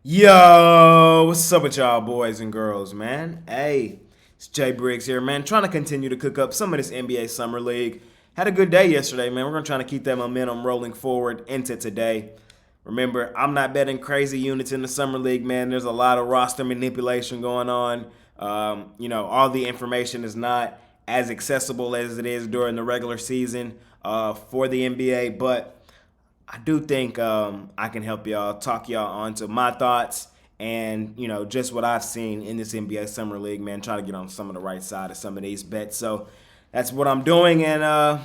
Yo, what's up with y'all boys and girls, man? Hey, it's Jay Briggs here, man. Trying to continue to cook up some of this NBA Summer League. Had a good day yesterday, man. We're going to try to keep that momentum rolling forward into today. Remember, I'm not betting crazy units in the Summer League, man. There's a lot of roster manipulation going on. All the information is not as accessible as it is during the regular season for the NBA, but I do think I can help y'all, talk y'all onto my thoughts and, just what I've seen in this NBA Summer League, man. Try to get on some of the right side of some of these bets. So that's what I'm doing. And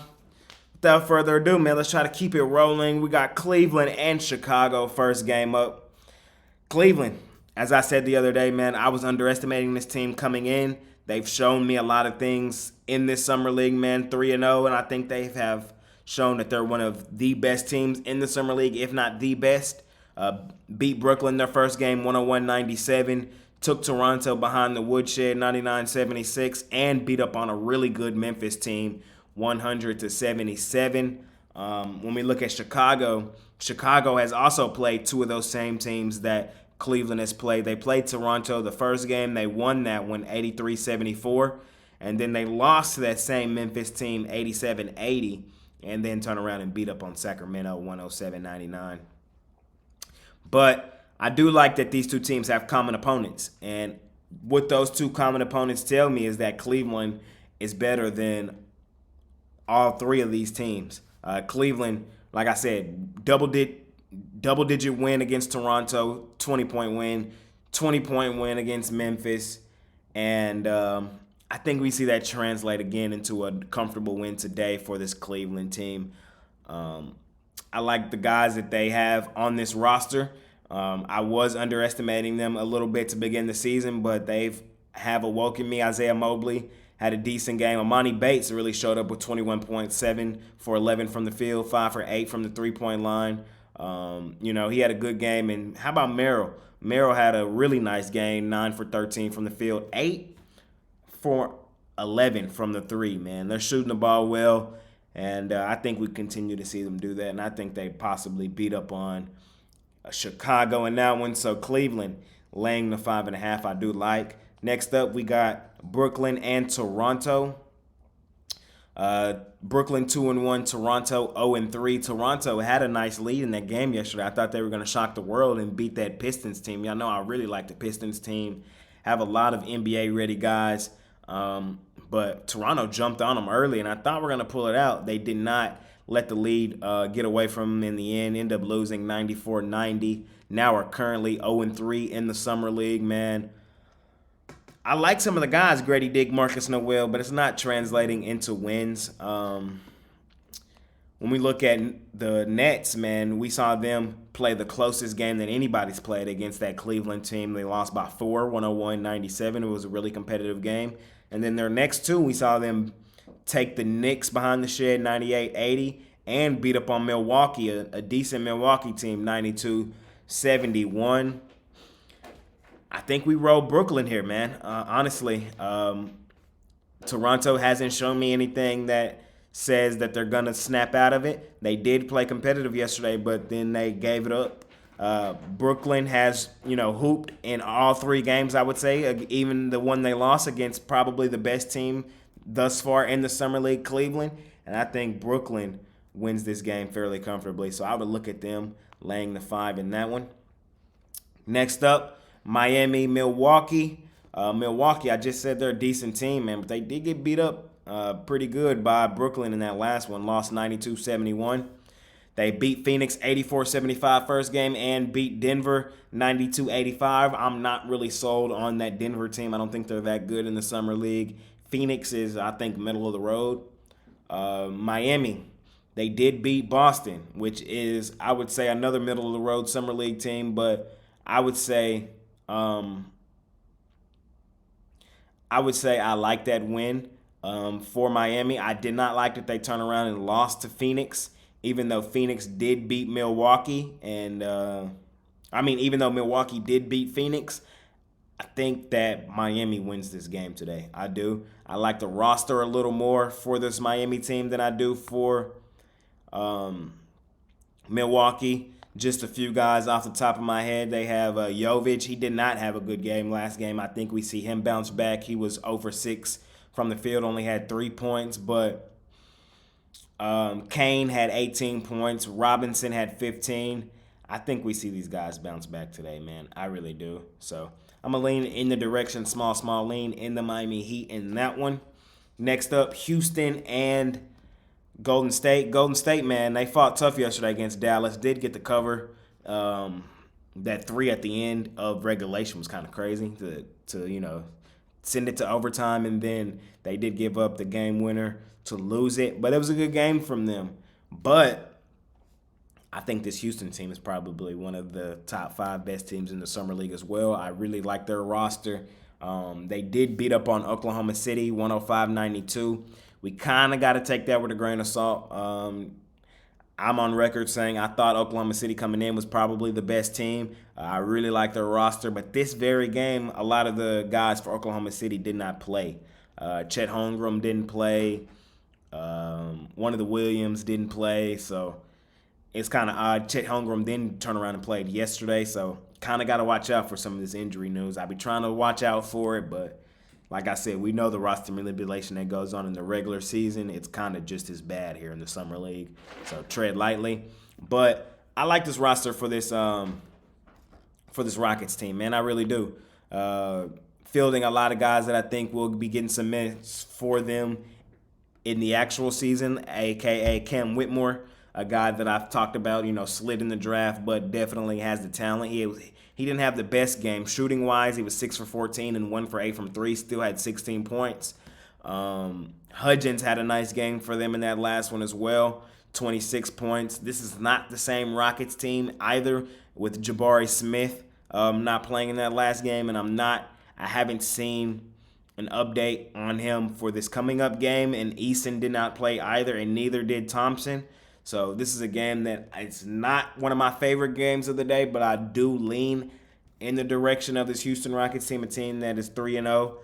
without further ado, man, let's try to keep it rolling. We got Cleveland and Chicago first game up. Cleveland, as I said the other day, man, I was underestimating this team coming in. They've shown me a lot of things in this summer league, man, 3-0, and I think they have shown that they're one of the best teams in the summer league, if not the best. Beat Brooklyn their first game 101-97, took Toronto behind the woodshed 99-76, and beat up on a really good Memphis team 100-77. When we look at Chicago, Chicago has also played two of those same teams that Cleveland has played. They played Toronto the first game. They won that one 83-74. And then they lost to that same Memphis team 87-80. And then turn around and beat up on Sacramento 107-99. But I do like that these two teams have common opponents. And what those two common opponents tell me is that Cleveland is better than all three of these teams. Cleveland, like I said, double digit win against Toronto, 20-point win, 20-point win against Memphis, and I think we see that translate again into a comfortable win today for this Cleveland team. I like the guys that they have on this roster. I was underestimating them a little bit to begin the season, but have awoken me. Isaiah Mobley had a decent game. Amani Bates really showed up with 21.7 for 11 from the field, 5 for 8 from the three-point line. He had a good game. And how about Merrill? Merrill had a really nice game, 9 for 13 from the field, 8 for 11 from the three, man. They're shooting the ball well, and I think we continue to see them do that, and I think they possibly beat up on Chicago in that one. So Cleveland laying the 5.5, I do like. Next up, we got Brooklyn and Toronto. Brooklyn 2-1, Toronto 0-3. Toronto had a nice lead in that game yesterday. I thought they were going to shock the world and beat that Pistons team. Y'all know I really like the Pistons team. Have a lot of NBA ready guys. But Toronto jumped on them early, and I thought we were going to pull it out. They did not let the lead get away from them in the end. Ended up losing 94-90. Now we're currently 0-3 in the Summer League, man. I like some of the guys, Grady Dick, Marcus Noel, but it's not translating into wins. When we look at the Nets, man, we saw them play the closest game that anybody's played against that Cleveland team. They lost by 4, 101-97. It was a really competitive game. And then their next two, we saw them take the Knicks behind the shed 98-80 and beat up on Milwaukee, a decent Milwaukee team, 92-71. I think we roll Brooklyn here, man. Honestly, Toronto hasn't shown me anything that says that they're going to snap out of it. They did play competitive yesterday, but then they gave it up. Brooklyn has, hooped in all three games, I would say, even the one they lost against probably the best team thus far in the Summer League, Cleveland. And I think Brooklyn wins this game fairly comfortably. So I would look at them laying the 5 in that one. Next up, Miami, Milwaukee. Milwaukee, I just said they're a decent team, man, but they did get beat up pretty good by Brooklyn in that last one. Lost 92-71. They beat Phoenix 84-75 first game and beat Denver 92-85. I'm not really sold on that Denver team. I don't think they're that good in the Summer League. Phoenix is, I think, middle of the road. Miami, they did beat Boston, which is, I would say, another middle of the road Summer League team, but I would say I like that win for Miami. I did not like that they turned around and lost to Phoenix, even though Phoenix did beat Milwaukee. And even though Milwaukee did beat Phoenix, I think that Miami wins this game today. I do. I like the roster a little more for this Miami team than I do for Milwaukee. just a few guys off the top of my head. They have Jovic. He did not have a good game last game. I think we see him bounce back. He was 0 for 6 from the field, only had 3 points, but Kane had 18 points. Robinson had 15. I think we see these guys bounce back today, man. I really do. So I'm going to lean in the direction, small lean in the Miami Heat in that one. Next up, Houston and Golden State. Golden State, man, they fought tough yesterday against Dallas. Did get the cover. That 3 at the end of regulation was kind of crazy to send it to overtime, and then they did give up the game winner to lose it. But it was a good game from them. But I think this Houston team is probably one of the top 5 best teams in the Summer League as well. I really like their roster. They did beat up on Oklahoma City 105-92. We kind of got to take that with a grain of salt. I'm on record saying I thought Oklahoma City coming in was probably the best team. I really like their roster. But this very game, a lot of the guys for Oklahoma City did not play. Chet Holmgren didn't play. One of the Williams didn't play. So it's kind of odd. Chet Holmgren didn't turn around and played yesterday. So kind of got to watch out for some of this injury news. I'll be trying to watch out for it, but like I said, we know the roster manipulation that goes on in the regular season. It's kind of just as bad here in the Summer League, so tread lightly. But I like this roster for this Rockets team, man. I really do. Fielding a lot of guys that I think will be getting some minutes for them in the actual season, a.k.a. Cam Whitmore, a guy that I've talked about, slid in the draft, but definitely has the talent. He didn't have the best game. Shooting-wise, he was 6 for 14 and 1 for 8 from 3, still had 16 points. Hudgens had a nice game for them in that last one as well, 26 points. This is not the same Rockets team either, with Jabari Smith not playing in that last game, and I haven't seen an update on him for this coming up game, and Eason did not play either, and neither did Thompson. So this is a game that it's not one of my favorite games of the day, but I do lean in the direction of this Houston Rockets team, a team that is 3-0.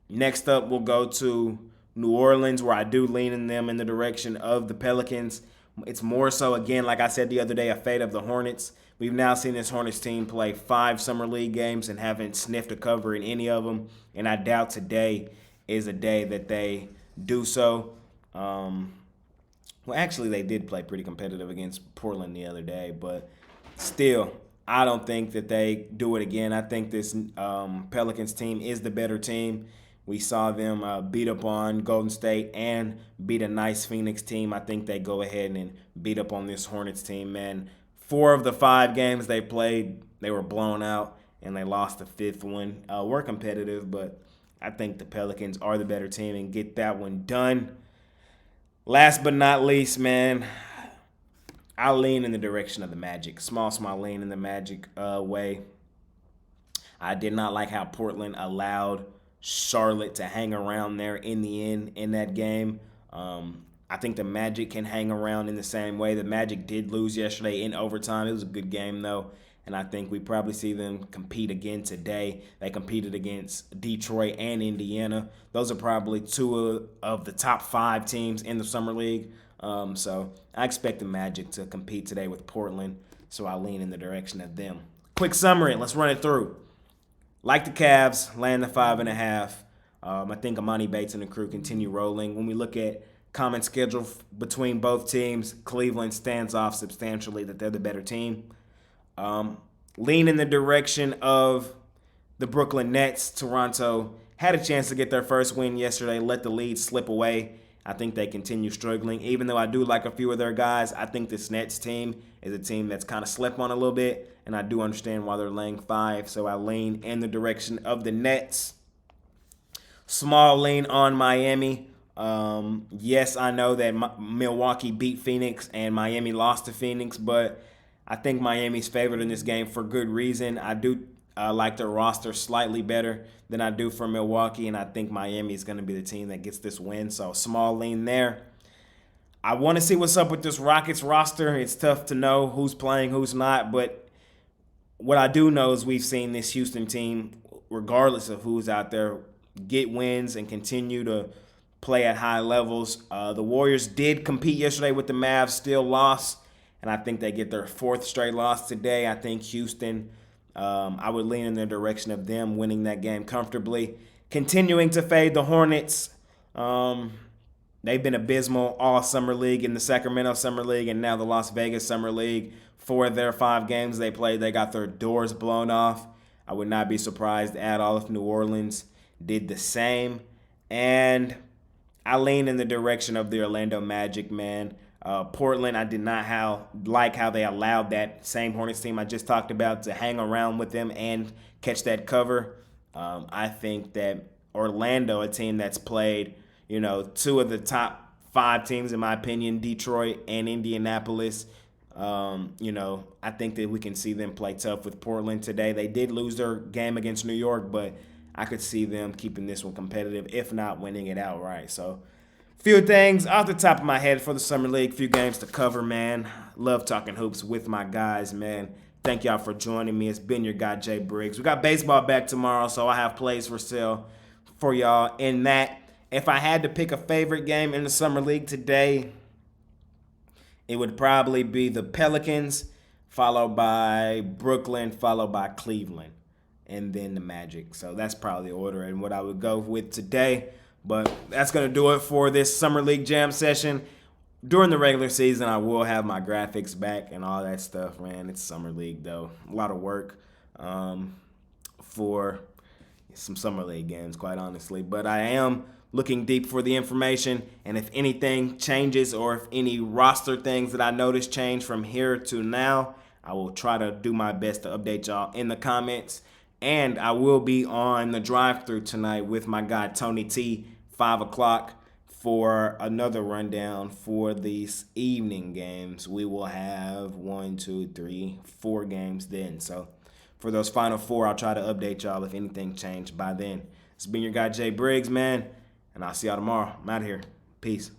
Next up, we'll go to New Orleans, where I do lean in them in the direction of the Pelicans. It's more so, again, like I said the other day, a fate of the Hornets. We've now seen this Hornets team play 5 Summer League games and haven't sniffed a cover in any of them, and I doubt today is a day that they do so. Well, actually, they did play pretty competitive against Portland the other day, but still, I don't think that they do it again. I think this Pelicans team is the better team. We saw them beat up on Golden State and beat a nice Phoenix team. I think they go ahead and beat up on this Hornets team, man. 4 of the 5 games they played, they were blown out, and they lost the 5th one. We're competitive, but I think the Pelicans are the better team and get that one done. Last but not least, man, I'll lean in the direction of the Magic. Small lean in the Magic way. I did not like how Portland allowed Charlotte to hang around there in the end in that game. I think the Magic can hang around in the same way. The Magic did lose yesterday in overtime. It was a good game, though, and I think we probably see them compete again today. They competed against Detroit and Indiana. Those are probably 2 of the top 5 teams in the Summer League. So I expect the Magic to compete today with Portland, so I lean in the direction of them. Quick summary. Let's run it through. Like the Cavs, land the 5.5. I think Amani Bates and the crew continue rolling. When we look at common schedule between both teams, Cleveland stands off substantially that they're the better team. Lean in the direction of the Brooklyn Nets. Toronto had a chance to get their first win yesterday, let the lead slip away. I think they continue struggling. Even though I do like a few of their guys, I think this Nets team is a team that's kind of slept on a little bit, and I do understand why they're laying 5, so I lean in the direction of the Nets. Small lean on Miami. Yes, I know that Milwaukee beat Phoenix and Miami lost to Phoenix, but I think Miami's favored in this game for good reason. I do like their roster slightly better than I do for Milwaukee, and I think Miami is going to be the team that gets this win, so small lean there. I want to see what's up with this Rockets roster. It's tough to know who's playing, who's not, but what I do know is we've seen this Houston team, regardless of who's out there, get wins and continue to play at high levels. The Warriors did compete yesterday with the Mavs, still lost. And and I think they get their 4th straight loss today. I think Houston, I would lean in the direction of them winning that game comfortably. Continuing to fade the Hornets. They've been abysmal all Summer League, in the Sacramento Summer League and now the Las Vegas Summer League. 4 of their 5 games they played, they got their doors blown off. I would not be surprised at all if New Orleans did the same. And I lean in the direction of the Orlando Magic, man. Portland, I did not like how they allowed that same Hornets team I just talked about to hang around with them and catch that cover. I think that Orlando, a team that's played, 2 of the top 5 teams, in my opinion, Detroit and Indianapolis, I think that we can see them play tough with Portland today. They did lose their game against New York, but I could see them keeping this one competitive, if not winning it outright. So, few things off the top of my head for the Summer League, few games to cover, man. Love talking hoops with my guys, man. Thank y'all for joining me. It's been your guy, Jay Briggs. We got baseball back tomorrow, so I have plays for sale for y'all in that. If I had to pick a favorite game in the Summer League today, it would probably be the Pelicans, followed by Brooklyn, followed by Cleveland, and then the Magic. So that's probably the order and what I would go with today. But that's going to do it for this Summer League Jam session. During the regular season, I will have my graphics back and all that stuff, man. It's Summer League, though. A lot of work for some Summer League games, quite honestly. But I am looking deep for the information, and if anything changes or if any roster things that I notice change from here to now, I will try to do my best to update y'all in the comments. And I will be on the drive-thru tonight with my guy Tony T, 5 o'clock, for another rundown for these evening games. We will have 4 games then. So for those final 4, I'll try to update y'all if anything changed by then. It's been your guy Jay Briggs, man, and I'll see y'all tomorrow. I'm out of here. Peace.